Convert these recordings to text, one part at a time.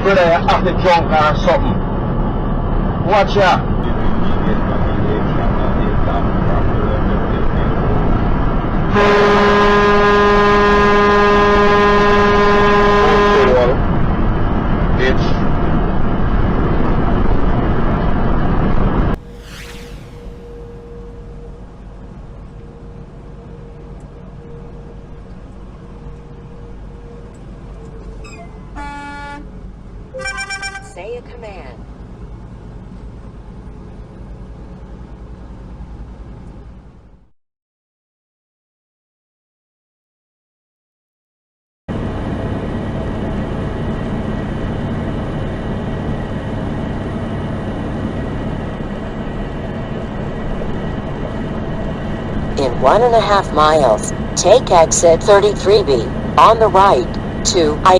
brother, you're after drunk or something. Watch out. Bitch. Say a command. In 1.5 miles, take exit 33B on the right to I.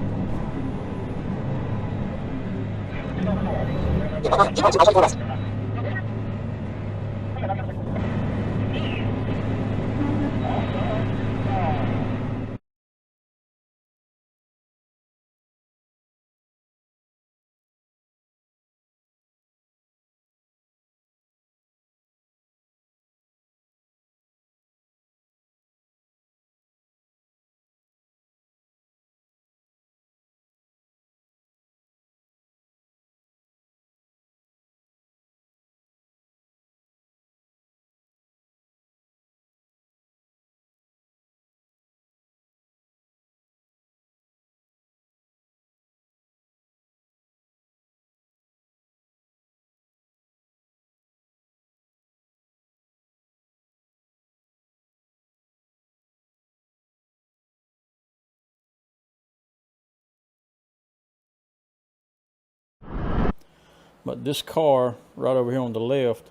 But this car right over here on the left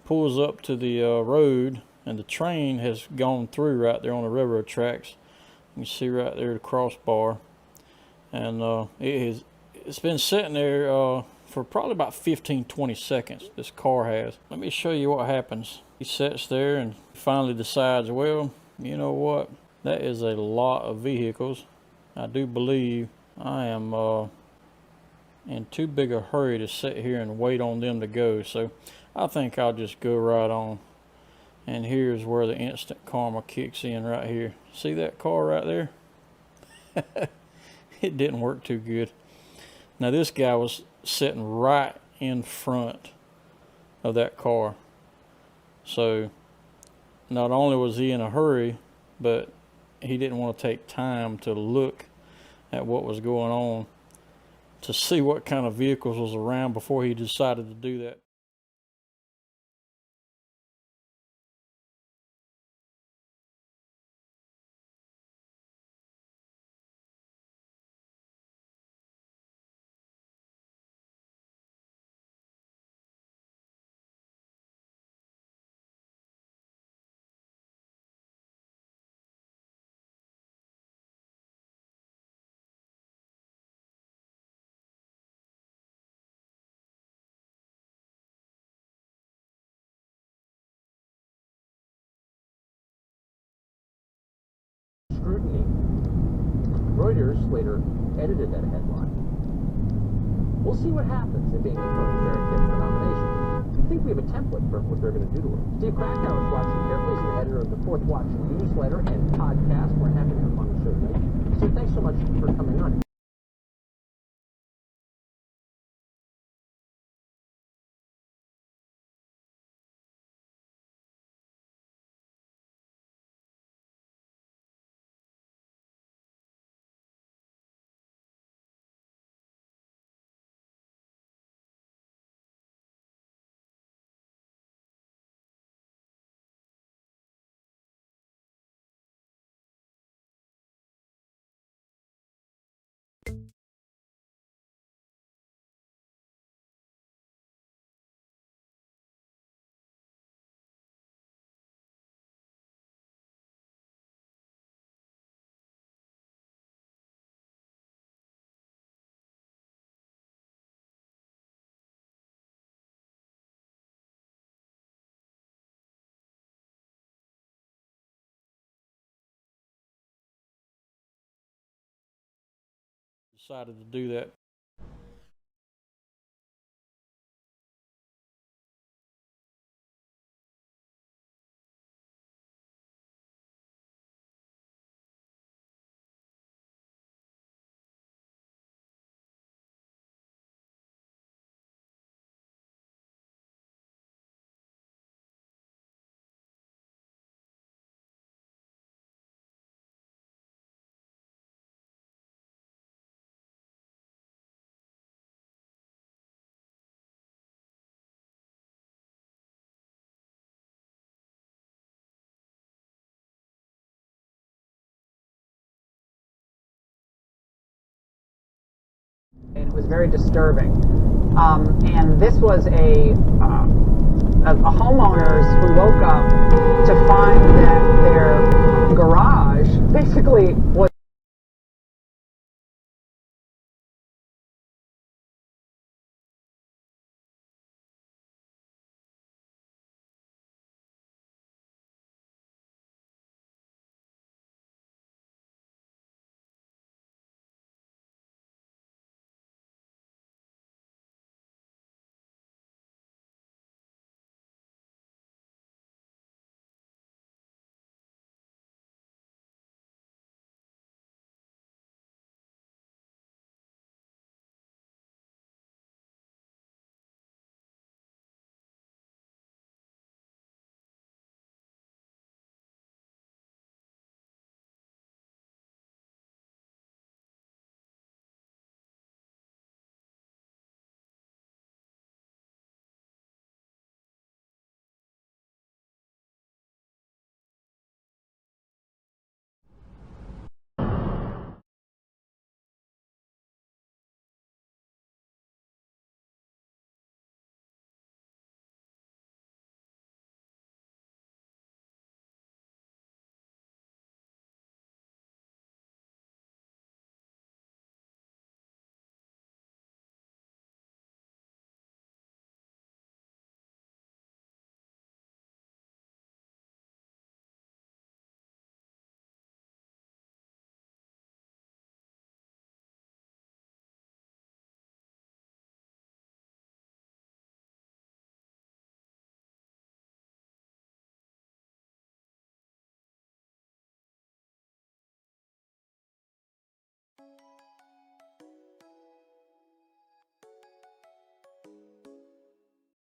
pulls up to the road, and the train has gone through right there on the railroad tracks. You can see right there the crossbar, and it's been sitting there for probably about 15-20 seconds. This car has. Let me show you what happens. He sits there and finally decides, well, you know what, that is a lot of vehicles. I do believe I am in too big a hurry to sit here and wait on them to go, so I think I'll just go right on. And here's where the instant karma kicks in right here. See that car right there? It didn't work too good. Now this guy was sitting right in front of that car, so not only was he in a hurry, but he didn't want to take time to look at what was going on to see what kind of vehicles was around before he decided to do that. Scrutiny. Reuters later edited that headline. We'll see what happens if Amy Coney Barrett gets the nomination. We think we have a template for what they're going to do to her. Steve Krakauer is watching carefully. He's the editor of the Fourth Watch newsletter and podcast. We're happy to have him on the show today. Steve, thanks so much for coming on. Decided to do that. was very disturbing. And this was a homeowners who woke up to find that their